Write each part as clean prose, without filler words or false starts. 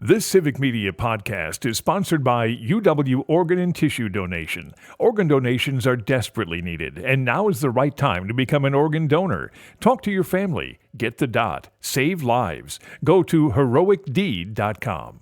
This Civic Media podcast is sponsored by UW Organ and Tissue Donation. Organ donations are desperately needed, and now is the right time to become an organ donor. Talk to your family. Get the dot. Save lives. Go to heroicdeed.com.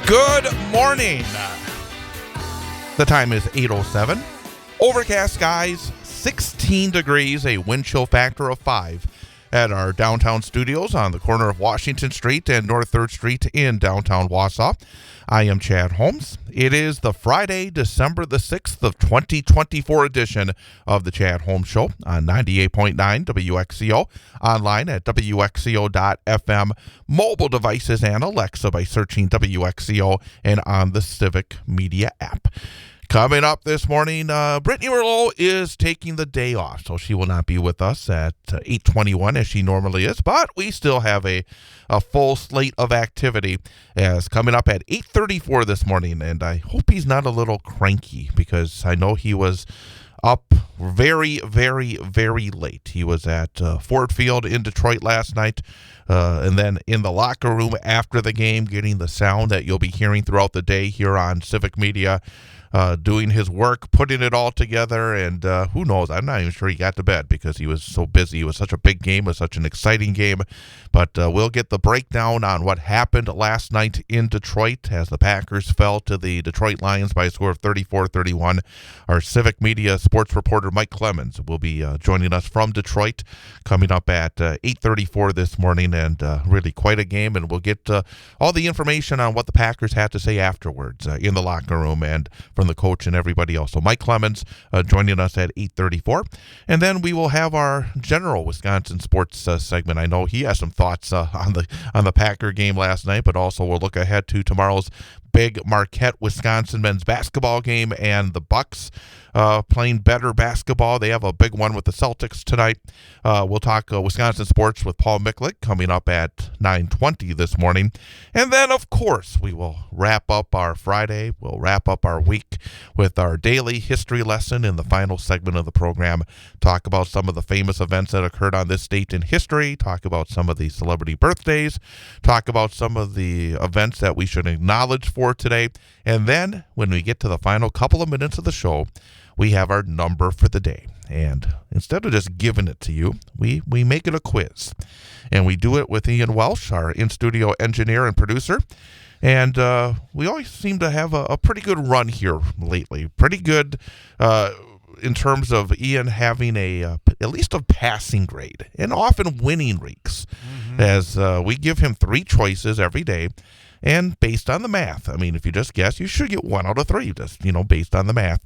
Good morning. The time is 8:07. Overcast skies, 16 degrees, a wind chill factor of 5 at our downtown studios on the corner of Washington Street and North 3rd Street in downtown Wausau. I am Chad Holmes. It is the Friday, December the 6th of 2024 edition of the Chad Holmes Show on 98.9 WXCO, online at WXCO.FM, mobile devices and Alexa by searching WXCO, and on the Civic Media app. Coming up this morning, Brittany Merlot is taking the day off, so she will not be with us at 8:21 as she normally is, but we still have a full slate of activity as coming up at 8:34 this morning, and I hope he's not a little cranky because I know he was up very, very, very late. He was at Ford Field in Detroit last night, and then in the locker room after the game, getting the sound that you'll be hearing throughout the day here on Civic Media, doing his work, putting it all together, and who knows, I'm not even sure he got to bed because he was so busy. It was such a big game, it was such an exciting game, but we'll get the breakdown on what happened last night in Detroit as the Packers fell to the Detroit Lions by a score of 34-31. Our Civic Media sports reporter Mike Clemens will be joining us from Detroit coming up at 8:34 this morning, and really quite a game, and we'll get all the information on what the Packers had to say afterwards in the locker room and from the coach and everybody else. So Mike Clemens joining us at 8:34. And then we will have our general Wisconsin sports segment. I know he has some thoughts on the Packer game last night, but also we'll look ahead to tomorrow's big Marquette, Wisconsin men's basketball game and the Bucks playing better basketball. They have a big one with the Celtics tonight. We'll talk Wisconsin sports with Paul Micklick coming up at 9:20 this morning. And then, of course, we will wrap up our Friday. We'll wrap up our week with our daily history lesson in the final segment of the program. Talk about some of the famous events that occurred on this date in history. Talk about some of the celebrity birthdays. Talk about some of the events that we should acknowledge for today. And then when we get to the final couple of minutes of the show, we have our number for the day. And instead of just giving it to you, we make it a quiz. And we do it with Ian Welsh, our in-studio engineer and producer. And we always seem to have a pretty good run here lately. Pretty good in terms of Ian having at least a passing grade and often winning weeks. As we give him 3 choices every day. And based on the math, I mean, if you just guess, you should get 1 out of 3, just, based on the math.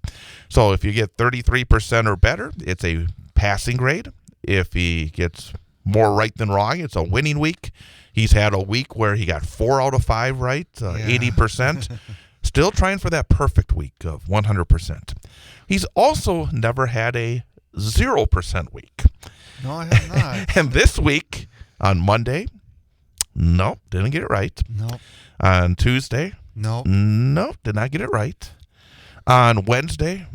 So if you get 33% or better, it's a passing grade. If he gets more right than wrong, it's a winning week. He's had a week where he got 4 out of 5 right, 80%. Still trying for that perfect week of 100%. He's also never had a 0% week. No, I have not. And this week, on Monday, nope, didn't get it right. Nope. On Tuesday, Nope. Did not get it right. On Wednesday,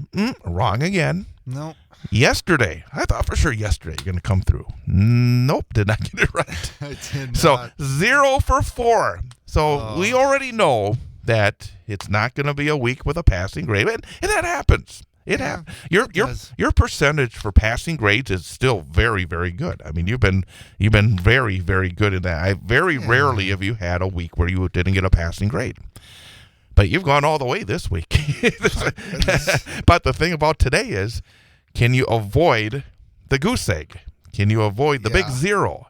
wrong again. Nope. Yesterday, I thought for sure yesterday you're going to come through. Nope, did not get it right. I did not. So 0 for 4. So we already know that it's not going to be a week with a passing grade. And that happens. Your percentage for passing grades is still very, very good. I mean, you've been very, very good in that. Rarely have you had a week where you didn't get a passing grade. But you've gone all the way this week. But the thing about today is, can you avoid the goose egg? Can you avoid the big zero?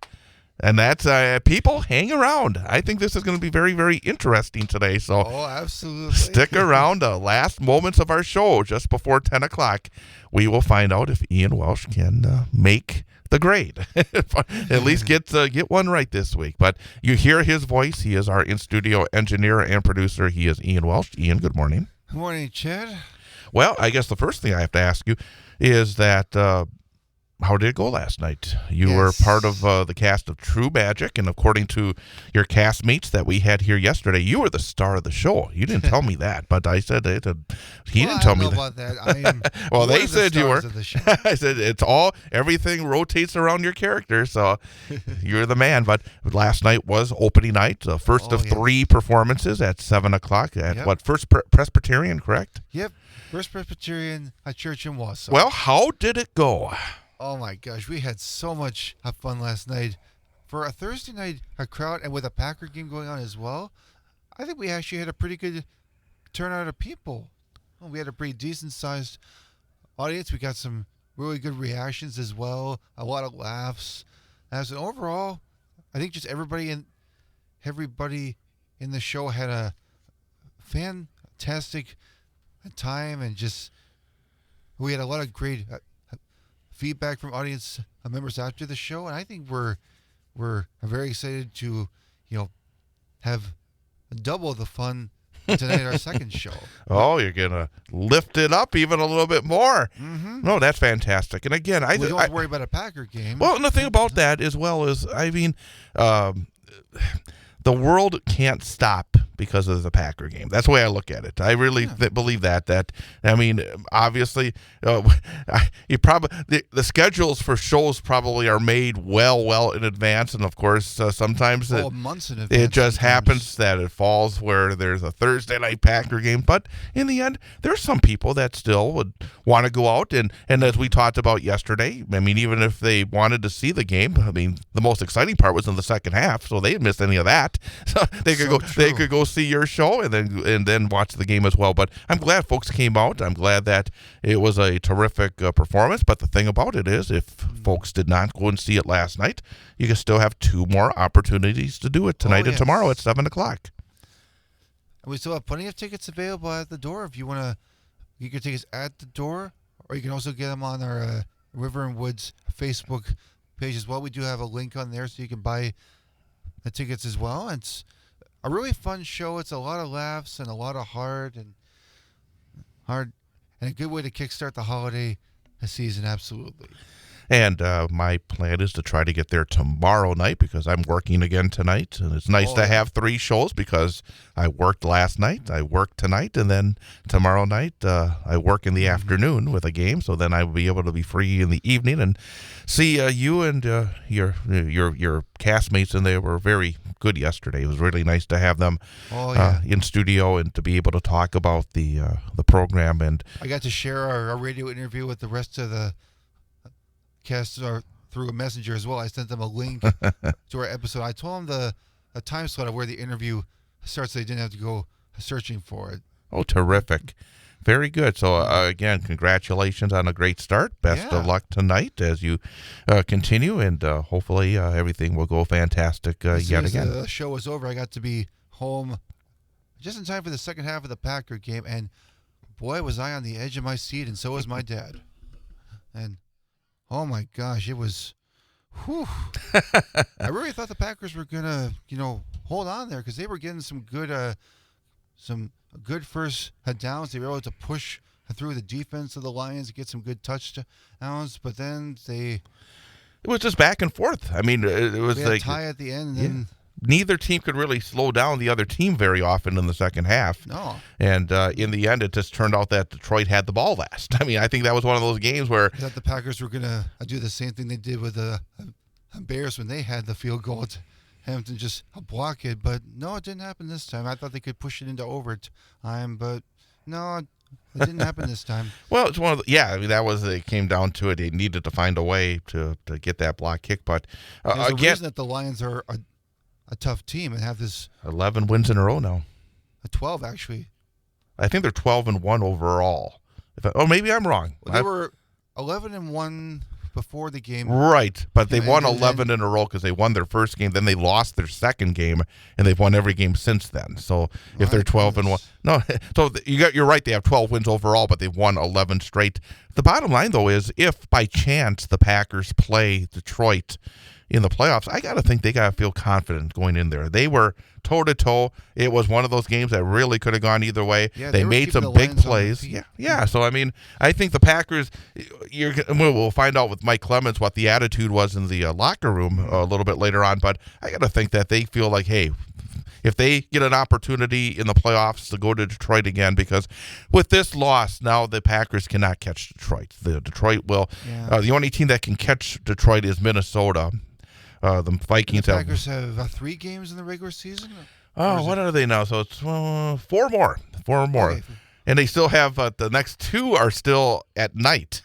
And that's people hang around. I think this is going to be very, very interesting today. So, absolutely. Stick around. The last moments of our show, just before 10 o'clock, we will find out if Ian Welsh can make the grade. At least get one right this week. But you hear his voice. He is our in-studio engineer and producer. He is Ian Welsh. Ian, good morning. Good morning, Chad. Well, I guess the first thing I have to ask you is that how did it go last night? You were part of the cast of True Magic, and according to your castmates that we had here yesterday, you were the star of the show. You didn't tell me that, but I said he didn't tell me that. About that. I am well, they said you were. The I said everything rotates around your character, so you're the man. But last night was opening night, the first of 3 performances at 7 o'clock at First Presbyterian, correct? Yep, First Presbyterian Church in Wausau. Well, how did it go? Oh, my gosh. We had so much fun last night. For a Thursday night crowd and with a Packer game going on as well, I think we actually had a pretty good turnout of people. We had a pretty decent-sized audience. We got some really good reactions as well, a lot of laughs. As an overall, I think just everybody in the show had a fantastic time, and just we had a lot of great feedback from audience members after the show, and I think we're very excited to have double the fun tonight, our second show. Oh, you're gonna lift it up even a little bit more. Mm-hmm. No, that's fantastic. And again, we don't worry about a Packer game. Well, and the thing about that as well is, I mean, the world can't stop because of the Packer game. That's the way I look at it. I really believe that. I mean, obviously, you probably the schedules for shows probably are made well in advance, and of course, sometimes months in advance. It just happens that it falls where there's a Thursday night Packer game. But in the end, there's some people that still would want to go out, and as we talked about yesterday, I mean, even if they wanted to see the game, I mean, the most exciting part was in the second half, so they didn't miss any of that. So they could go see your show and then watch the game as well. But I'm glad folks came out. I'm glad that it was a terrific performance. But the thing about it is, if folks did not go and see it last night, you can still have 2 more opportunities to do it tonight and tomorrow at 7 o'clock. And we still have plenty of tickets available at the door. If you want to get your tickets at the door, or you can also get them on our River and Woods Facebook page as well. We do have a link on there so you can buy the tickets as well. It's a really fun show. It's a lot of laughs and a lot of heart and a good way to kickstart the holiday season. Absolutely. And my plan is to try to get there tomorrow night because I'm working again tonight. And it's nice to have 3 shows because I worked last night, I worked tonight, and then tomorrow night I work in the afternoon with a game. So then I will be able to be free in the evening and see you and your castmates. And they were very good yesterday. It was really nice to have them in studio and to be able to talk about the program. And I got to share our radio interview with the rest of the cast through a messenger as well. I sent them a link to our episode. I told them the time slot of where the interview starts. So they didn't have to go searching for it. Oh, terrific. Very good. So, again, congratulations on a great start. Best of luck tonight as you continue, and hopefully everything will go fantastic yet again. The show was over, I got to be home just in time for the second half of the Packer game, and boy, was I on the edge of my seat, and so was my dad. And oh my gosh, it was, whew. I really thought the Packers were going to, hold on there because they were getting some good first downs. They were able to push through the defense of the Lions, get some good touchdowns, but then it was just back and forth. I mean, it was like a tie at the end, and then neither team could really slow down the other team very often in the second half. No. And in the end, it just turned out that Detroit had the ball last. I mean, I think that was one of those games where I thought the Packers were going to do the same thing they did with the Bears when they had the field goal to Hampton just block it. But no, it didn't happen this time. I thought they could push it into overtime, but no, It didn't happen this time. Well, it's one of the, I mean, that was, it came down to it. They needed to find a way to get that block kick. But There's again, a reason that the Lions are a tough team and have this 11 wins in a row now. 12, actually. I think they're 12-1 overall. Maybe I'm wrong. Well, they were 11-1 before the game. Right, but they won ended 11 in a row because they won their first game, then they lost their second game, and they've won every game since then. So if they're 12-1, no, so you're right. They have 12 wins overall, but they've won 11 straight. The bottom line, though, is if by chance the Packers play Detroit in the playoffs, I got to think they got to feel confident going in there. They were toe-to-toe. It was one of those games that really could have gone either way. Yeah, they made some big plays. Yeah. So, I mean, I think the Packers, we'll find out with Mike Clemens what the attitude was in the locker room a little bit later on, but I got to think that they feel like, hey, if they get an opportunity in the playoffs to go to Detroit again, because with this loss, now the Packers cannot catch Detroit. The Detroit will. Yeah. The only team that can catch Detroit is Minnesota. The Vikings the Packers have 3 games in the regular season? What are they now? So it's 4 more. 4 more. Okay. And they still have the next 2 are still at night.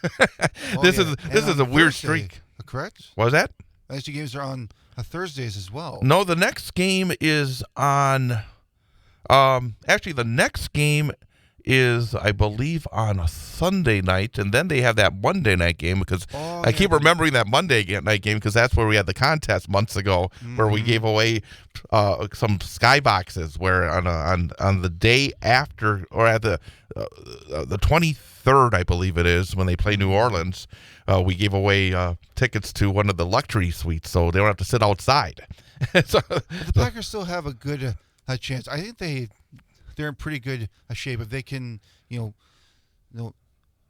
This is a weird streak. Correct? What was that? The next 2 games are on Thursdays as well. No, the next game is on actually the next game is, I believe, on a Sunday night, and then they have that Monday night game because I keep remembering that Monday night game because that's where we had the contest months ago where we gave away some skyboxes where on the day after or at the 23rd, I believe it is, when they play New Orleans, we gave away tickets to one of the luxury suites so they don't have to sit outside. So, but the Packers still have a good chance. I think they're in pretty good shape. If they can,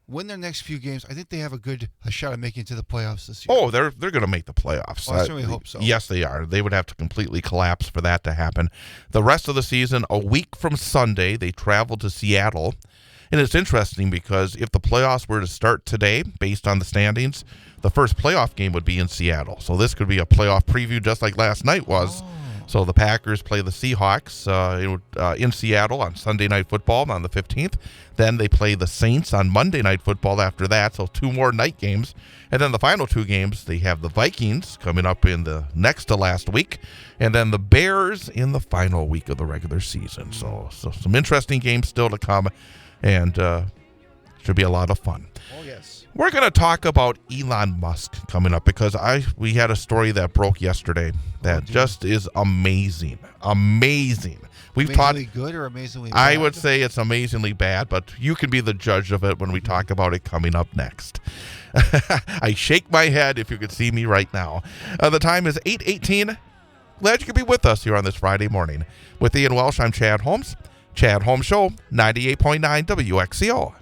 win their next few games, I think they have a good shot at making it to the playoffs this year. Oh, they're going to make the playoffs. I certainly hope so. Yes, they are. They would have to completely collapse for that to happen. The rest of the season, a week from Sunday, they travel to Seattle. And it's interesting because if the playoffs were to start today, based on the standings, the first playoff game would be in Seattle. So this could be a playoff preview just like last night was. So the Packers play the Seahawks in Seattle on Sunday Night Football on the 15th. Then they play the Saints on Monday Night Football after that, so 2 more night games. And then the final 2 games, they have the Vikings coming up in the next to last week, and then the Bears in the final week of the regular season. So some interesting games still to come, and should be a lot of fun. Oh, yes. We're going to talk about Elon Musk coming up because we had a story that broke yesterday that just is amazing. Amazing. Amazingly good or amazingly bad? I would say it's amazingly bad, but you can be the judge of it when we talk about it coming up next. I shake my head if you could see me right now. The time is 8:18. Glad you could be with us here on this Friday morning. With Ian Welsh, I'm Chad Holmes. Chad Holmes Show, 98.9 WXCO.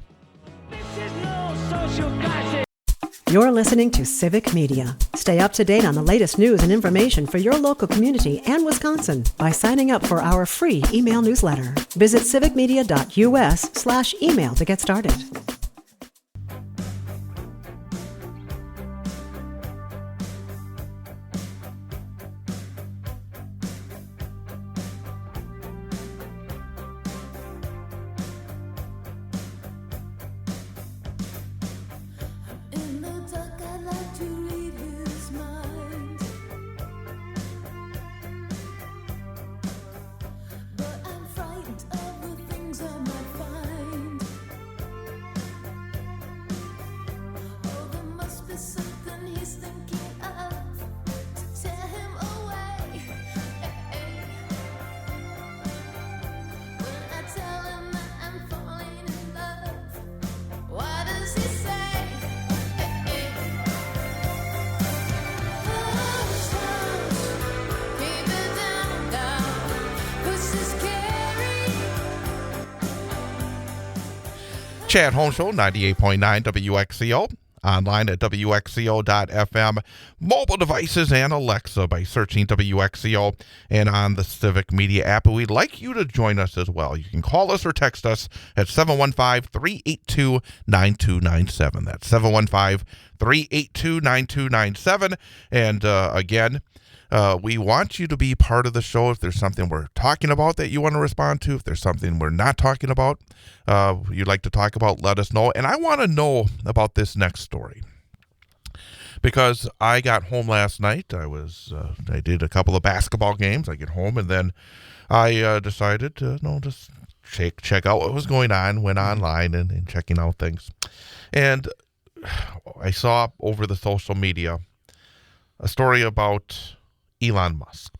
You're listening to Civic Media. Stay up to date on the latest news and information for your local community and Wisconsin by signing up for our free email newsletter. Visit civicmedia.us/email to get started. Chad Holmes Show, 98.9 WXCO. Online at WXCO.FM, mobile devices, and Alexa by searching WXCO, and on the Civic Media app. We'd like you to join us as well. You can call us or text us at 715-382-9297. That's 715-382-9297. And again, We want you to be part of the show. If there's something we're talking about that you want to respond to, if there's something we're not talking about, you'd like to talk about, let us know. And I want to know about this next story, because I got home last night. I did a couple of basketball games. I get home, and then I decided to just check out what was going on. Went online and checking out things, and I saw over the social media a story about Elon Musk.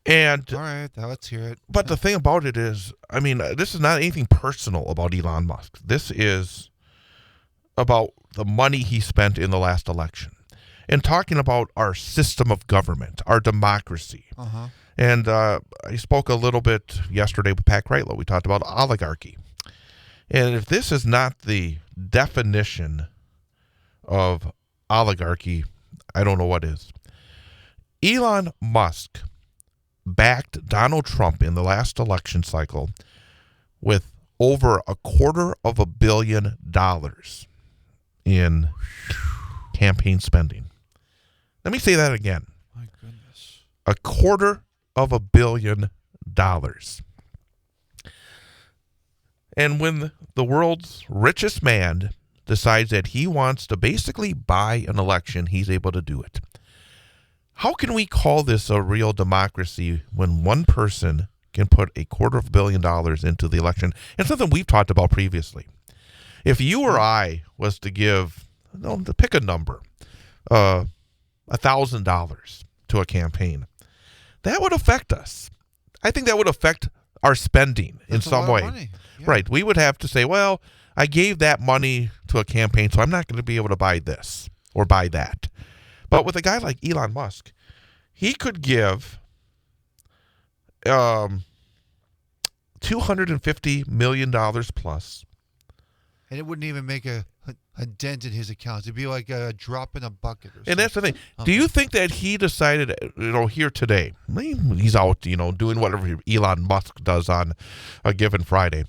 And all right, now let's hear it. But the thing about it is, I mean, this is not anything personal about Elon Musk. This is about the money he spent in the last election, and talking about our system of government, our democracy. And I spoke a little bit yesterday with Pat Kreitlow. We talked about oligarchy. And if this is not the definition of oligarchy, I don't know what is. Elon Musk backed Donald Trump in the last election cycle with over $250 million in campaign spending. Let me say that again. My goodness. $250 million. And when the world's richest man decides that he wants to basically buy an election, he's able to do it. How can we call this a real democracy when one person can put $250 million into the election? And something we've talked about previously. If you or I was to give, to pick a number, $1,000 to a campaign, that would affect us. I think that would affect our spending in some way. Yeah. Right. We would have to say, well, I gave that money to a campaign, so I'm not going to be able to buy this or buy that. But with a guy like Elon Musk, he could give $250 million plus. And it wouldn't even make a dent in his accounts. It'd be like a drop in a bucket or something. And that's the thing. Do you think that he decided, here today, he's out, doing whatever Elon Musk does on a given Friday.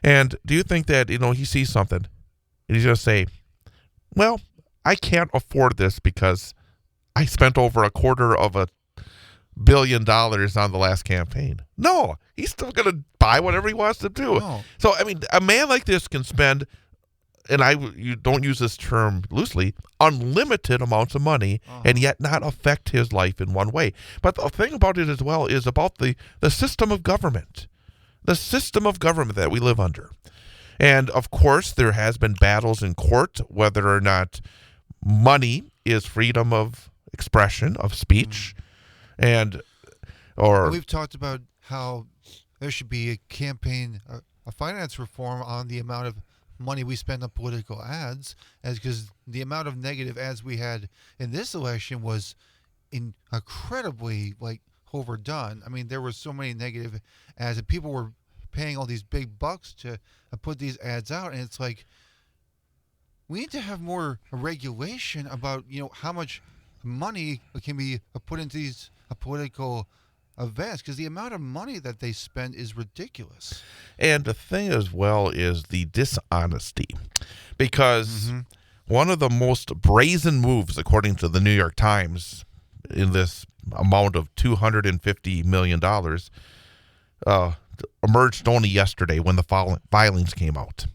And do you think that, he sees something and he's going to say, well, I can't afford this because I spent over $250 million on the last campaign? No, he's still going to buy whatever he wants to do. No. So, I mean, a man like this can spend, and you don't use this term loosely, unlimited amounts of money and yet not affect his life in one way. But the thing about it as well is about the system of government. The system of government that we live under. And, of course, there has been battles in court whether or not money is freedom of expression, of speech. And we've talked about how there should be a campaign, a finance reform on the amount of money we spend on political ads, because the amount of negative ads we had in this election was incredibly overdone. I mean, there were so many negative ads, and people were paying all these big bucks to put these ads out, and it's like we need to have more regulation about how much money can be put into these political events, because the amount of money that they spend is ridiculous. And the thing as well is the dishonesty, because one of the most brazen moves, according to the New York Times, in this amount of $250 million emerged only yesterday when the filings came out.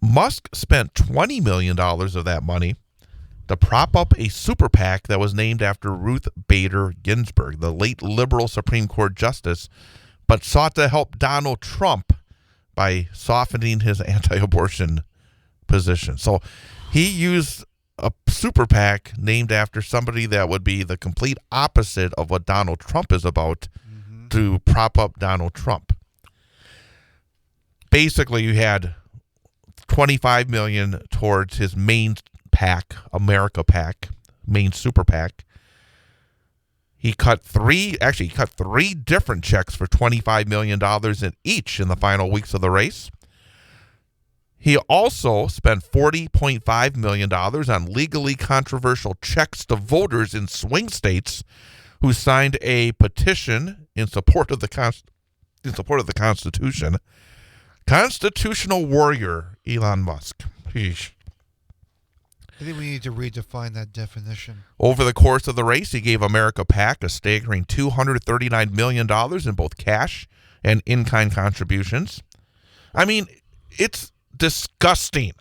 Musk spent $20 million of that money to prop up a super PAC that was named after Ruth Bader Ginsburg, the late liberal Supreme Court justice, but sought to help Donald Trump by softening his anti-abortion position. So he used a super PAC named after somebody that would be the complete opposite of what Donald Trump is about to prop up Donald Trump. Basically, you had $25 million towards his main PAC, America PAC, main super PAC. He cut three different checks for $25 million in each in the final weeks of the race. He also spent $40.5 million on legally controversial checks to voters in swing states who signed a petition in support of the Constitution. Constitutional warrior Elon Musk. Sheesh. I think we need to redefine that definition. Over the course of the race, he gave America PAC a staggering $239 million in both cash and in-kind contributions. I mean, it's disgusting.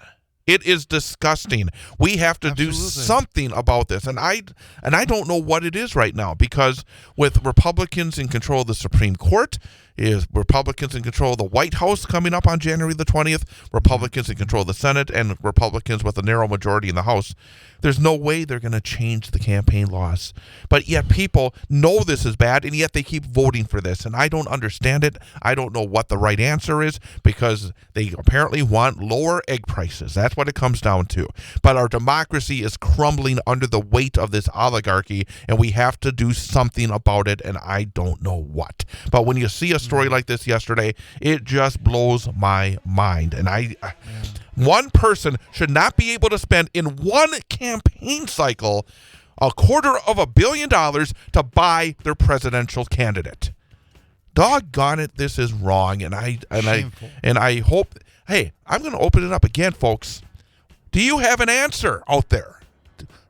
It is disgusting. We have to do something about this. And I don't know what it is right now, because with Republicans in control of the Supreme Court, is Republicans in control of the White House coming up on January the 20th, Republicans in control of the Senate, and Republicans with a narrow majority in the House. There's no way they're going to change the campaign laws. But yet people know this is bad, and yet they keep voting for this. And I don't understand it. I don't know what the right answer is, because they apparently want lower egg prices. That's what it comes down to. But our democracy is crumbling under the weight of this oligarchy, and we have to do something about it, and I don't know what. But when you see a story like this yesterday, it just blows my mind. And one person should not be able to spend in one campaign cycle $250 million to buy their presidential candidate. Doggone it, this is wrong. And I hope, hey, I'm going to open it up again, folks. Do you have an answer out there?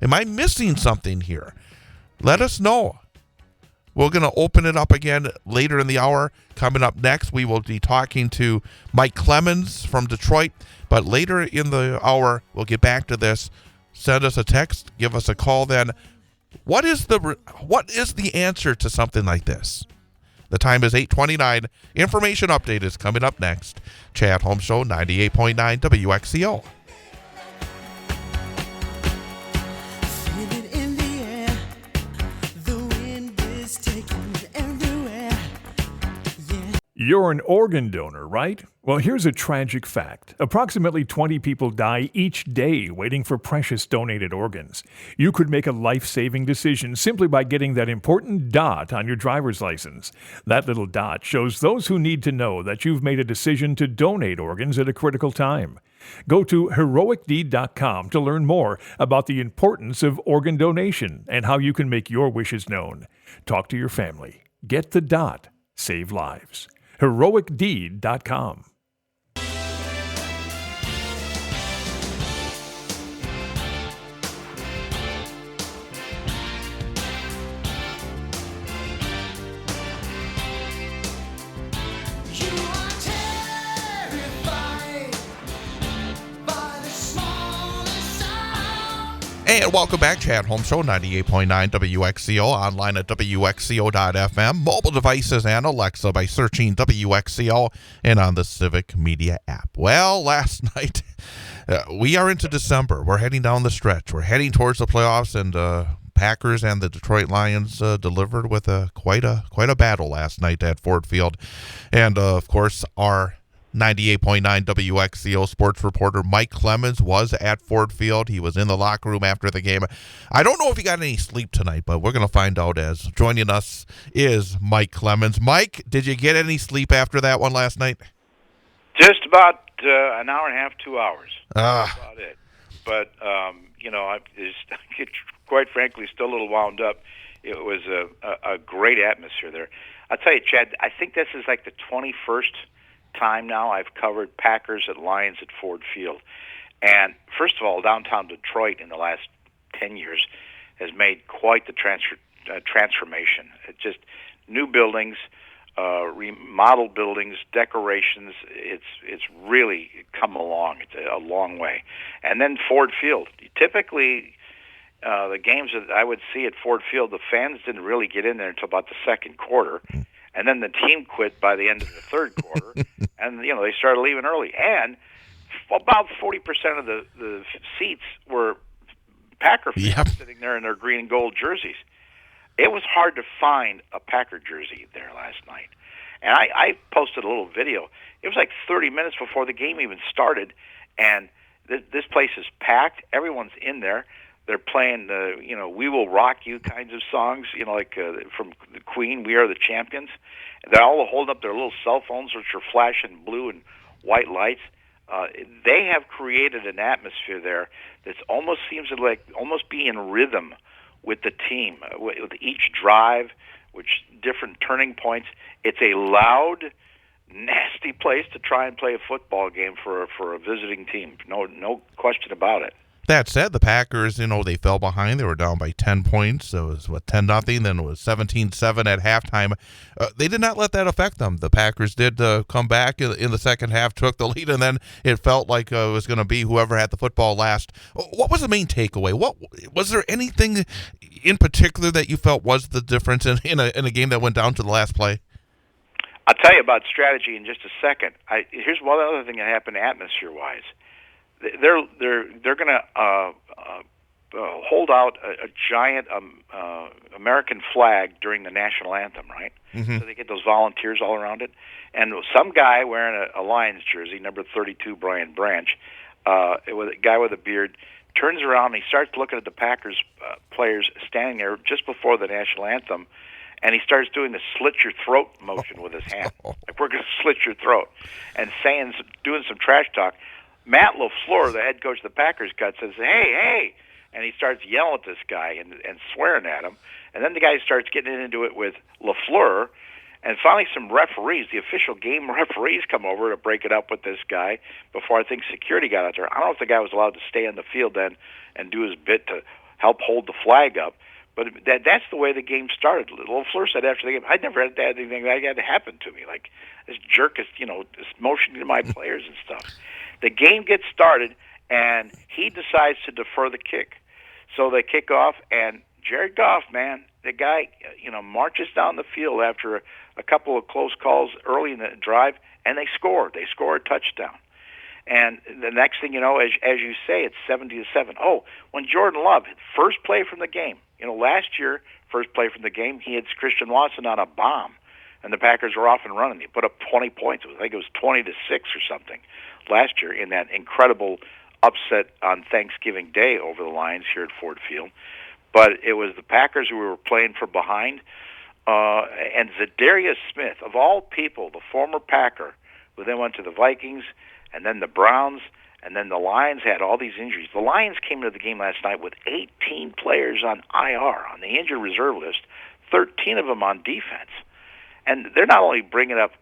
Am I missing something here? Let us know. We're going to open it up again later in the hour. Coming up next, we will be talking to Mike Clemens from Detroit. But later in the hour, we'll get back to this. Send us a text. Give us a call then. What is the answer to something like this? The time is 8:29. Information update is coming up next. Chad Holmes Show, 98.9 WXCO. You're an organ donor, right? Well, here's a tragic fact. Approximately 20 people die each day waiting for precious donated organs. You could make a life-saving decision simply by getting that important dot on your driver's license. That little dot shows those who need to know that you've made a decision to donate organs at a critical time. Go to heroicdeed.com to learn more about the importance of organ donation and how you can make your wishes known. Talk to your family. Get the dot. Save lives. heroicdeed.com. And welcome back, Chad Holmes Show, 98.9 WXCO, online at WXCO.FM, mobile devices and Alexa by searching WXCO, and on the Civic Media app. Well, last night, we are into December. We're heading down the stretch. We're heading towards the playoffs, and Packers and the Detroit Lions delivered with quite a battle last night at Ford Field. And, of course, our 98.9 WXCO sports reporter Mike Clemens was at Ford Field. He was in the locker room after the game. I don't know if he got any sleep tonight, but we're going to find out as joining us is Mike Clemens. Mike, did you get any sleep after that one last night? Just about an hour and a half, 2 hours. That's about it. But, I get, quite frankly, still a little wound up. It was a great atmosphere there. I'll tell you, Chad, I think this is like the 21st time now I've covered Packers at Lions at Ford Field. And first of all, downtown Detroit in the last 10 years has made quite the transformation. It just new buildings, remodeled buildings, decorations. It's really come along. It's a long way. And then Ford Field. Typically, the games that I would see at Ford Field, the fans didn't really get in there until about the second quarter. And then the team quit by the end of the third quarter, and they started leaving early. And about 40% of the seats were Packer fans sitting there in their green and gold jerseys. It was hard to find a Packer jersey there last night. And I posted a little video. It was like 30 minutes before the game even started, and this place is packed. Everyone's in there. They're playing the, "We Will Rock You" kinds of songs, like from the Queen, "We Are the Champions." They're all holding up their little cell phones, which are flashing blue and white lights. They have created an atmosphere there that almost seems to almost be in rhythm with the team, with each drive, which different turning points. It's a loud, nasty place to try and play a football game for a visiting team. No question about it. That said, the Packers, they fell behind. They were down by 10 points. It was, 10-0. Then it was 17-7 at halftime. They did not let that affect them. The Packers did come back in the second half, took the lead, and then it felt like it was going to be whoever had the football last. What was the main takeaway? Was there anything in particular that you felt was the difference in a game that went down to the last play? I'll tell you about strategy in just a second. Here's one other thing that happened atmosphere-wise. They're going to hold out a giant American flag during the national anthem, right? Mm-hmm. So they get those volunteers all around it. And some guy wearing a Lions jersey, number 32, Brian Branch, with a guy with a beard, turns around and he starts looking at the Packers players standing there just before the national anthem, and he starts doing the slit-your-throat motion with his hand. Like, we're going to slit your throat. And doing some trash talk. Matt LaFleur, the head coach of the Packers, says, hey, and he starts yelling at this guy and swearing at him. And then the guy starts getting into it with LaFleur. And finally some referees, the official game referees, come over to break it up with this guy before I think security got out there. I don't know if the guy was allowed to stay on the field then and do his bit to help hold the flag up. But that's the way the game started. LaFleur said after the game, I'd never had anything like that happen to me. Like, this jerk is, is motioning to my players and stuff. The game gets started, and he decides to defer the kick. So they kick off, and Jared Goff, man, the guy, marches down the field after a couple of close calls early in the drive, and they score. They score a touchdown. And the next thing you know, as you say, it's 70-7. Oh, when Jordan Love, first play from the game, last year, first play from the game, he had Christian Watson on a bomb, and the Packers were off and running. They put up 20 points. I think it was 20-6 or something last year in that incredible upset on Thanksgiving Day over the Lions here at Ford Field. But it was the Packers who were playing from behind, and Zadarius Smith, of all people, the former Packer, who then went to the Vikings, and then the Browns, and then the Lions had all these injuries. The Lions came into the game last night with 18 players on IR, on the injured reserve list, 13 of them on defense. And they're not only bringing up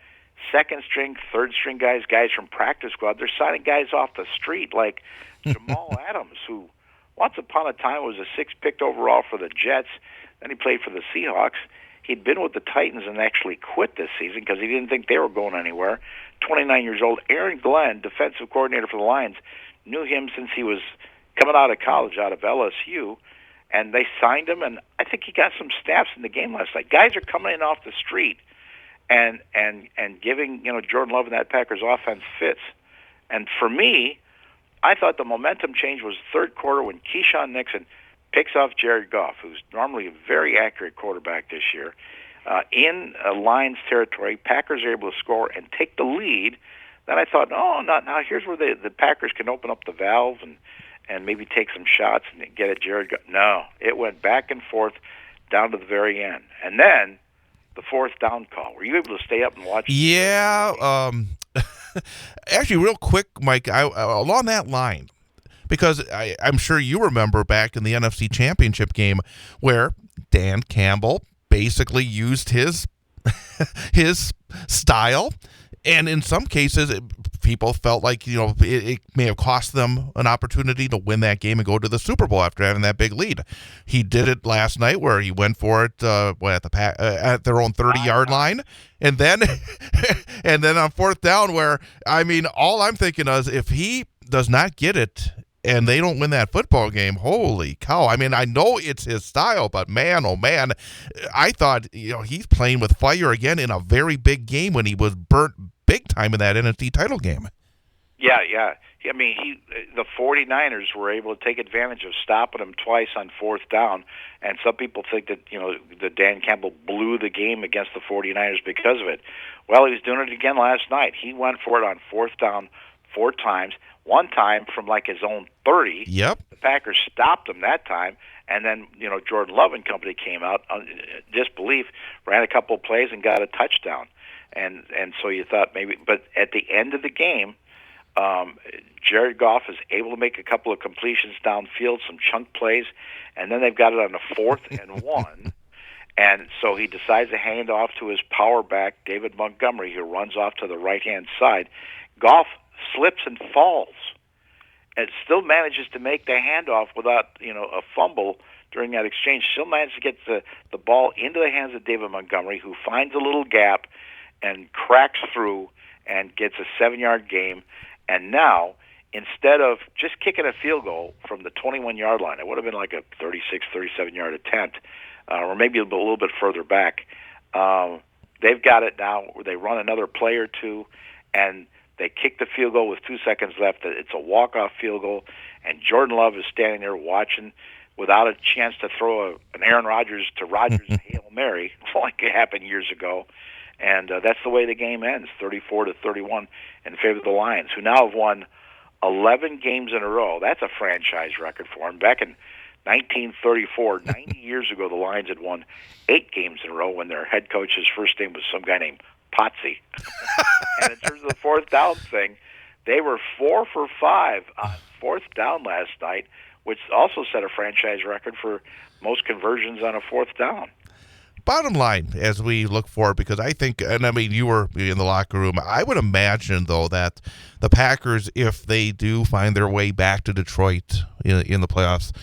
second-string, third-string guys from practice squad, they're signing guys off the street like Jamal Adams, who once upon a time was a sixth-picked overall for the Jets. Then he played for the Seahawks. He'd been with the Titans and actually quit this season because he didn't think they were going anywhere. 29 years old. Aaron Glenn, defensive coordinator for the Lions, knew him since he was coming out of college, out of LSU, and they signed him, and I think he got some snaps in the game last night. Guys are coming in off the street and giving Jordan Love and that Packers offense fits. And for me, I thought the momentum change was third quarter when Keyshawn Nixon picks off Jared Goff, who's normally a very accurate quarterback this year, in Lions territory. Packers are able to score and take the lead. Then I thought, now here's where the Packers can open up the valve and maybe take some shots and get at Jared Goff. No, it went back and forth down to the very end. And then the fourth down call. Were you able to stay up and watch? Yeah. Actually, real quick, Mike, along that line, because I'm sure you remember back in the NFC Championship game where Dan Campbell basically used his style, and in some cases people felt like it may have cost them an opportunity to win that game and go to the Super Bowl after having that big lead. He did it last night where he went for it at their own 30-yard line, and then on fourth down where all I'm thinking is if he does not get it and they don't win that football game, holy cow. I know it's his style, but man, oh man, I thought, he's playing with fire again in a very big game when he was burnt big time in that NFC title game. Yeah. The 49ers were able to take advantage of stopping him twice on fourth down, and some people think that, that Dan Campbell blew the game against the 49ers because of it. Well, he was doing it again last night. He went for it on fourth down 4 times. One time from his own 30. Yep. The Packers stopped him that time, and then Jordan Love and company came out, disbelief, ran a couple of plays and got a touchdown, and so you thought maybe. But at the end of the game, Jared Goff is able to make a couple of completions downfield, some chunk plays, and then they've got it on a 4th and 1, and so he decides to hand off to his power back David Montgomery, who runs off to the right hand side. Goff slips and falls, and still manages to make the handoff without a fumble during that exchange. Still manages to get the ball into the hands of David Montgomery, who finds a little gap and cracks through and gets a 7-yard gain. And now, instead of just kicking a field goal from the 21-yard line, it would have been like a 36, 37-yard attempt, or maybe a little bit further back. They've got it now where they run another play or two, and they kick the field goal with 2 seconds left. It's a walk-off field goal, and Jordan Love is standing there watching without a chance to throw an Aaron Rodgers to Rodgers Hail Mary like it happened years ago. And that's the way the game ends, 34-31 in favor of the Lions, who now have won 11 games in a row. That's a franchise record for them. Back in 1934, 90 years ago, the Lions had won 8 games in a row when their head coach's first name was some guy named Potsy. And in terms of the fourth down thing, they were 4 for 5 on fourth down last night, which also set a franchise record for most conversions on a fourth down. Bottom line, as we look forward, because I think, and I mean, you were in the locker room, I would imagine, though, that the Packers, if they do find their way back to Detroit in the playoffs,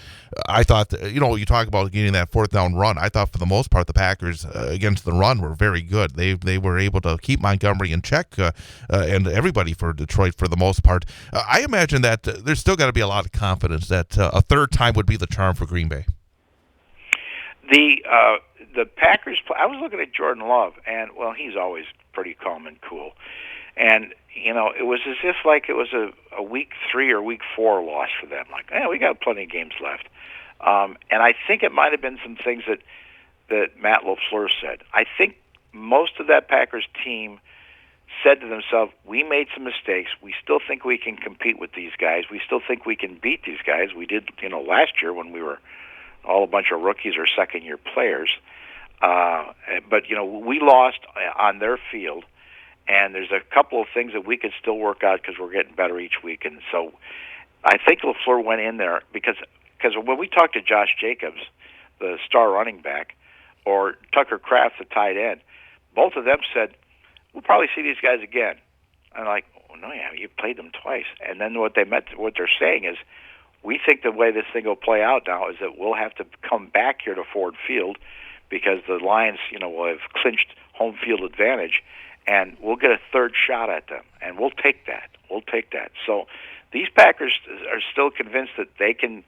I thought, that, you talk about getting that fourth down run. I thought for the most part the Packers against the run were very good. They were able to keep Montgomery in check and everybody for Detroit for the most part. I imagine that there's still got to be a lot of confidence that a third time would be the charm for Green Bay. The Packers, I was looking at Jordan Love, and, well, he's always pretty calm and cool. And, it was as if like it was a week 3 or week 4 loss for them. Like, we got plenty of games left. And I think it might have been some things that Matt LaFleur said. I think most of that Packers team said to themselves, we made some mistakes. We still think we can compete with these guys. We still think we can beat these guys. We did, last year when we were all a bunch of rookies or second-year players. But, we lost on their field, and there's a couple of things that we could still work out because we're getting better each week. And so I think LaFleur went in there because when we talked to Josh Jacobs, the star running back, or Tucker Kraft, the tight end, both of them said, we'll probably see these guys again. I'm like, oh, no, you played them twice. And then what they're saying is, we think the way this thing will play out now is that we'll have to come back here to Ford Field because the Lions, will have clinched home field advantage, and we'll get a third shot at them, and we'll take that. So these Packers are still convinced that they can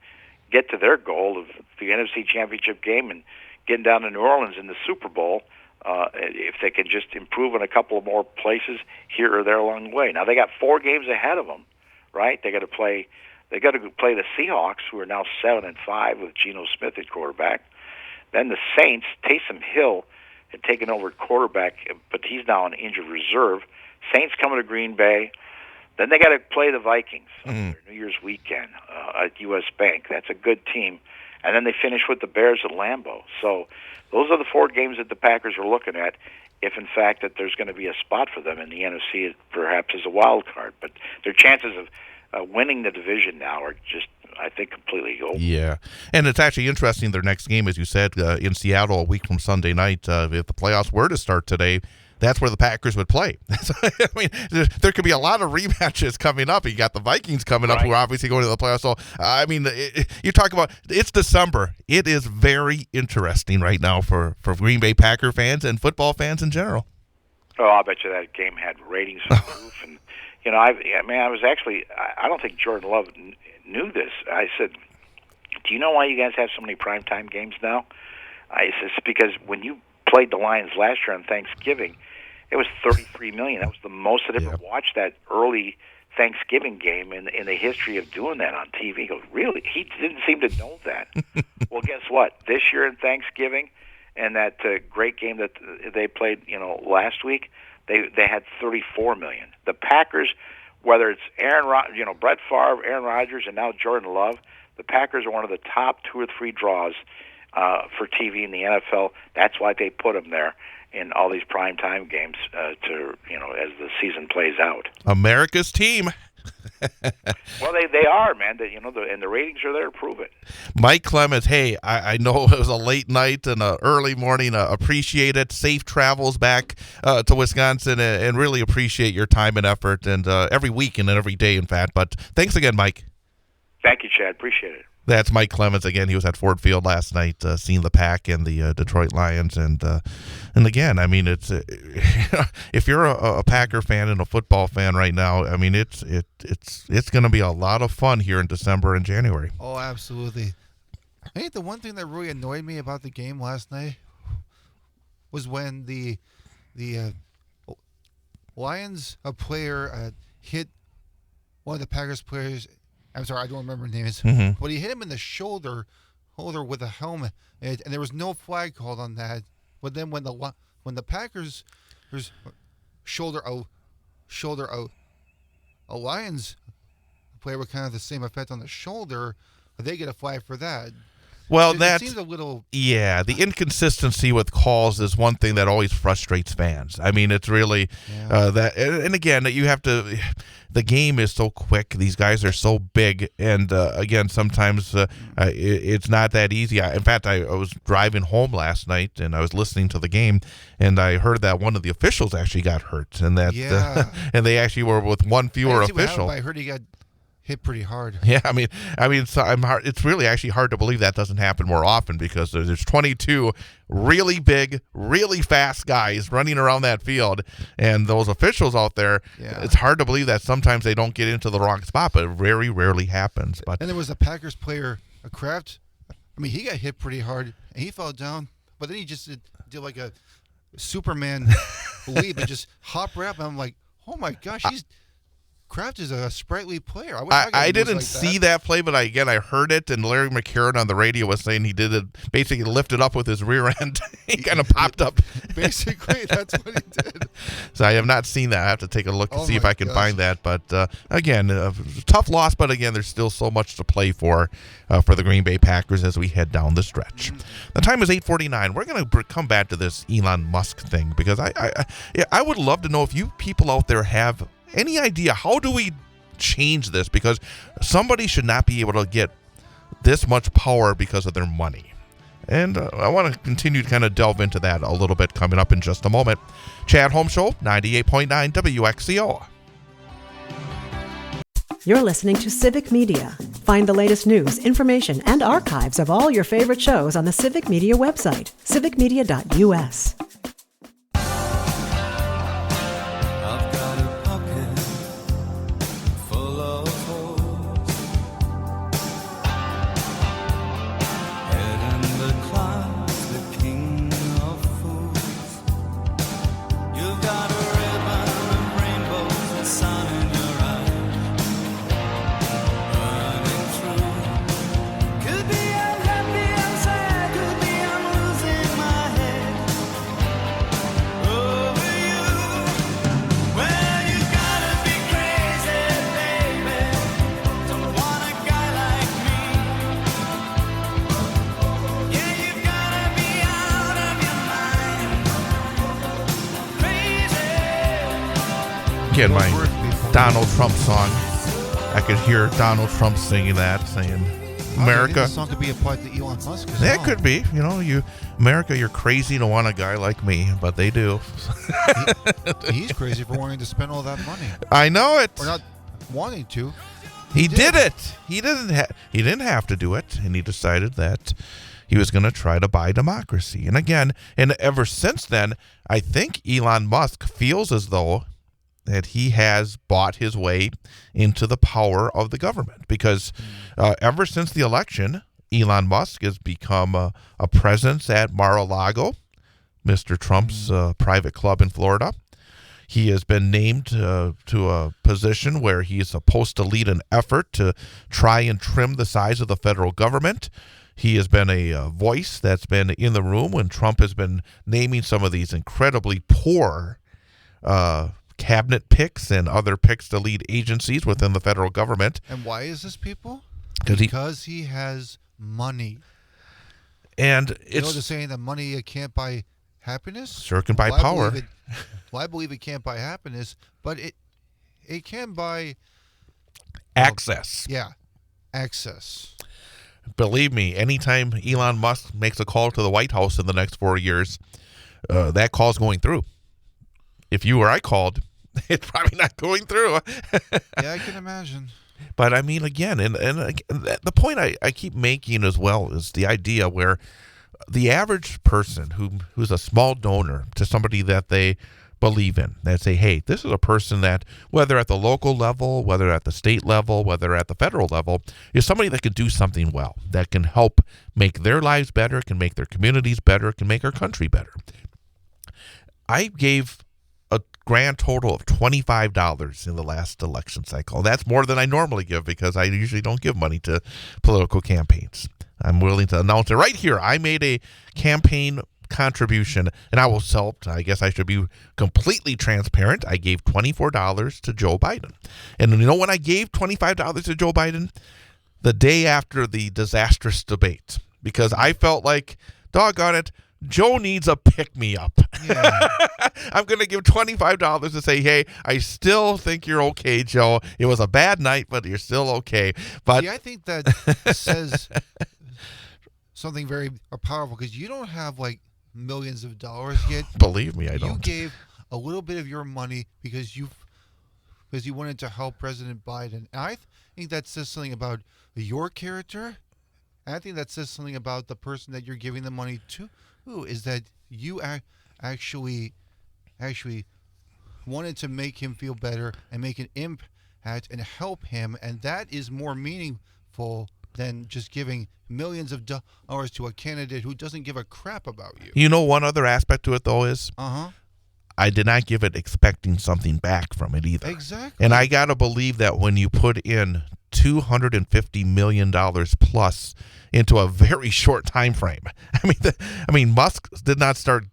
get to their goal of the NFC Championship game and getting down to New Orleans in the Super Bowl if they can just improve in a couple of more places here or there along the way. Now, they got 4 games ahead of them, right? They got to play the Seahawks, who are now 7-5 with Geno Smith at quarterback. Then the Saints, Taysom Hill had taken over at quarterback, but he's now on injured reserve. Saints coming to Green Bay. Then they got to play the Vikings on their New Year's weekend at U.S. Bank. That's a good team. And then they finish with the Bears at Lambeau. So those are the 4 games that the Packers are looking at, if in fact that there's going to be a spot for them in the NFC, perhaps as a wild card. But their chances of winning the division now are just, I think, completely over. Yeah, and it's actually interesting. Their next game, as you said, in Seattle a week from Sunday night. If the playoffs were to start today, that's where the Packers would play. I mean, there could be a lot of rematches coming up. You got the Vikings coming up, who are obviously going to the playoffs. So, I mean, you talk about, it's December. It is very interesting right now for Green Bay Packer fans and football fans in general. Oh, I bet you that game had ratings through the roof. And, I don't think Jordan Love knew this. I said, do you know why you guys have so many primetime games now? I said, it's because when you played the Lions last year on Thanksgiving, it was 33 million. That was the most that ever watched that early Thanksgiving game in the history of doing that on TV. He goes, really? He didn't seem to know that. Well, guess what? This year in Thanksgiving, and that great game that they played, last week, they had 34 million. The Packers, whether it's Brett Favre, Aaron Rodgers, and now Jordan Love, the Packers are one of the top 2 or 3 draws for TV in the NFL. That's why they put them there in all these primetime games as the season plays out. America's team. Well, they are, man. And the ratings are there to prove it. Mike Clemens, hey, I know it was a late night and an early morning. Appreciate it. Safe travels back to Wisconsin, and really appreciate your time and effort, and every week and every day, in fact. But thanks again, Mike. Thank you, Chad. Appreciate it. That's Mike Clemens again. He was at Ford Field last night, seeing the Pack and the Detroit Lions, and again, I mean, it's if you're a Packer fan and a football fan right now, I mean, it's going to be a lot of fun here in December and January. Oh, absolutely. I think the one thing that really annoyed me about the game last night was when the Lions player hit one of the Packers players. I'm sorry, I don't remember his name. Mm-hmm. But he hit him in the shoulder with a helmet, and there was no flag called on that. But then when the Packers shoulder a Lions player with kind of the same effect on the shoulder, they get a flag for that. Well, it seems a little. Yeah, the inconsistency with calls is one thing that always frustrates fans. I mean, it's really that, and again, you have to. The game is so quick; these guys are so big, and again, sometimes it's not that easy. In fact, I was driving home last night, and I was listening to the game, and I heard that one of the officials actually got hurt, and that and they actually were with one fewer official. I heard he got hit pretty hard. Yeah, I mean, so it's really actually hard to believe that doesn't happen more often, because there's 22 really big, really fast guys running around that field, and those officials out there. Yeah. It's hard to believe that sometimes they don't get into the wrong spot, but it very rarely happens. But and there was a Packers player, a Kraft. I mean, he got hit pretty hard, and he fell down, but then he just did like a Superman leap and just hop right up. And I'm like, oh my gosh, Kraft is a sprightly player. I didn't see that play, but I heard it, and Larry McCarron on the radio was saying he did it, basically lifted up with his rear end. He kind of popped up. Basically, that's what he did. So I have not seen that. I have to take a look and see if I can find that. But again, tough loss, but again, there's still so much to play for the Green Bay Packers as we head down the stretch. The time is 8:49. We're going to come back to this Elon Musk thing, because I would love to know if you people out there have any idea, how do we change this? Because somebody should not be able to get this much power because of their money. And I want to continue to kind of delve into that a little bit coming up in just a moment. Chad Home Show, 98.9 WXCO. You're listening to Civic Media. Find the latest news, information, and archives of all your favorite shows on the Civic Media website, civicmedia.us. Again, my Donald Trump song. I could hear Donald Trump singing that, saying, "America." This song could be applied to Elon Musk as well. That could be. America, you're crazy to want a guy like me, but they do. He's crazy for wanting to spend all that money. I know it. Or not wanting to. He did it. He didn't have to do it, and he decided that he was going to try to buy democracy. And again, and ever since then, I think Elon Musk feels as though that he has bought his way into the power of the government, because ever since the election, Elon Musk has become a presence at Mar-a-Lago, Mr. Trump's private club in Florida. He has been named to a position where he is supposed to lead an effort to try and trim the size of the federal government. He has been a voice that's been in the room when Trump has been naming some of these incredibly poor cabinet picks and other picks to lead agencies within the federal government. And why is this, people? Because he has money. And it's the saying that money can't buy happiness? Sure can buy power. I believe it can't buy happiness, but it can buy access. Access. Believe me, anytime Elon Musk makes a call to the White House in the next 4 years, that call's going through. If you or I called, it's probably not going through. Yeah, I can imagine. But I mean, again, and the point I keep making as well is the idea where the average person who's a small donor to somebody that they believe in, that say, hey, this is a person that, whether at the local level, whether at the state level, whether at the federal level, is somebody that can do something well, that can help make their lives better, can make their communities better, can make our country better. I gave a grand total of $25 in the last election cycle. That's more than I normally give because I usually don't give money to political campaigns. I'm willing to announce it right here. I made a campaign contribution, and I will I guess I should be completely transparent. I gave $24 to Joe Biden. And you know when I gave $25 to Joe Biden? The day after the disastrous debate. Because I felt like, doggone it, Joe needs a pick-me-up. Yeah. I'm going to give $25 to say, hey, I still think you're okay, Joe. It was a bad night, but you're still okay. But I think that says something very powerful because you don't have like millions of dollars yet. Believe me, I don't. You gave a little bit of your money because you wanted to help President Biden. And I think that says something about your character. And I think that says something about the person that you're giving the money to. Is that you actually wanted to make him feel better and make an impact and help him, and that is more meaningful than just giving millions of dollars to a candidate who doesn't give a crap about you. You know, one other aspect to it, though, is I did not give it expecting something back from it either. Exactly. And I got to believe that when you put in $250 million plus into a very short time frame. I mean, Musk did not start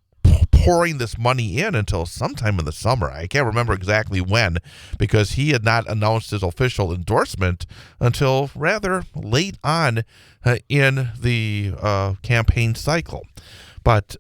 pouring this money in until sometime in the summer. I can't remember exactly when, because he had not announced his official endorsement until rather late on in the campaign cycle. But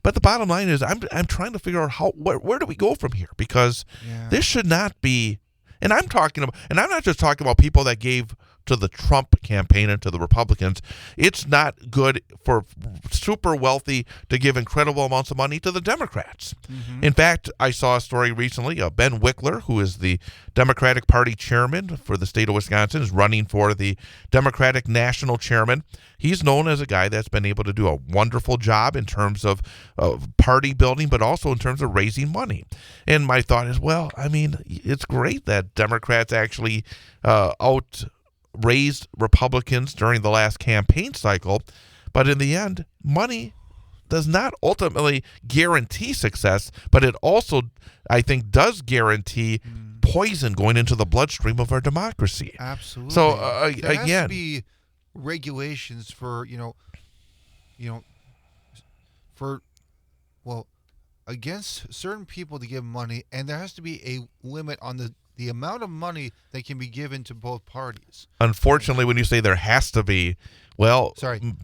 the bottom line is, I'm trying to figure out where do we go from here, because this should not be. And I'm not just talking about people that gave to the Trump campaign and to the Republicans. It's not good for super wealthy to give incredible amounts of money to the Democrats. Mm-hmm. In fact, I saw a story recently. Ben Wickler, who is the Democratic Party chairman for the state of Wisconsin, is running for the Democratic national chairman. He's known as a guy that's been able to do a wonderful job in terms of party building, but also in terms of raising money. And my thought is, well, I mean, it's great that Democrats actually outraised Republicans during the last campaign cycle, but in the end, money does not ultimately guarantee success, but it also, I think, does guarantee poison going into the bloodstream of our democracy. Absolutely. So there again, has to be regulations for against certain people to give money, and there has to be a limit on the amount of money that can be given to both parties. Unfortunately, when you say there has to be, well,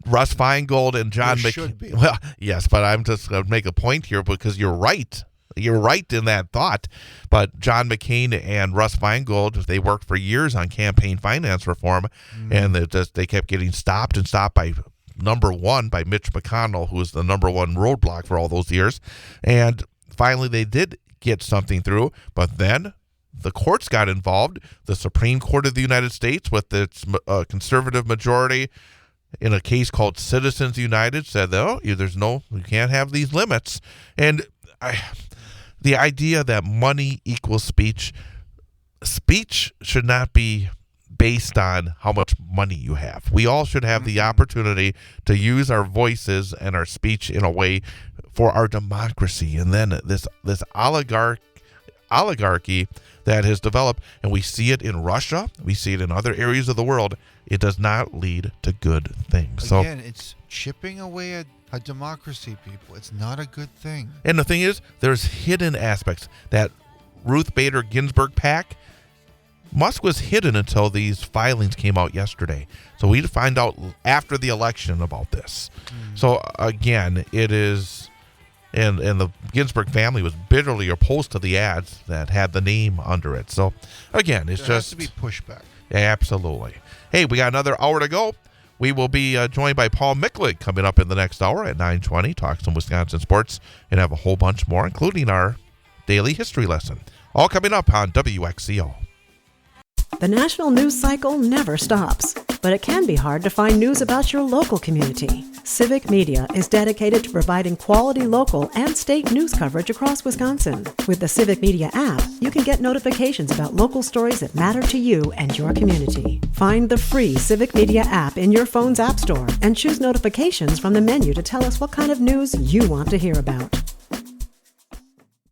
Russ Feingold and John McCain. Well, yes, but I'm just going to make a point here because you're right. You're right in that thought. But John McCain and Russ Feingold, they worked for years on campaign finance reform, and they kept getting stopped by number one, by Mitch McConnell, who was the number one roadblock for all those years. And finally, they did get something through, but then the courts got involved. The Supreme Court of the United States, with its conservative majority, in a case called Citizens United, said, you can't have these limits. And the idea that money equals speech should not be based on how much money you have. We all should have the opportunity to use our voices and our speech in a way for our democracy. And then this oligarchy that has developed, and we see it in Russia, we see it in other areas of the world, it does not lead to good things. Again, it's chipping away at a democracy, people. It's not a good thing. And the thing is, there's hidden aspects. That Ruth Bader Ginsburg PAC, Musk was hidden until these filings came out yesterday. So we find out after the election about this. So again, it is, and the Ginsburg family was bitterly opposed to the ads that had the name under it. So again, it's there has to be pushback. Absolutely. Hey, we got another hour to go. We will be joined by Paul Micklig coming up in the next hour at 9:20, talk some Wisconsin sports, and have a whole bunch more, including our daily history lesson. All coming up on WXCO. The national news cycle never stops, but it can be hard to find news about your local community. Civic Media is dedicated to providing quality local and state news coverage across Wisconsin. With the Civic Media app, you can get notifications about local stories that matter to you and your community. Find the free Civic Media app in your phone's app store and choose notifications from the menu to tell us what kind of news you want to hear about.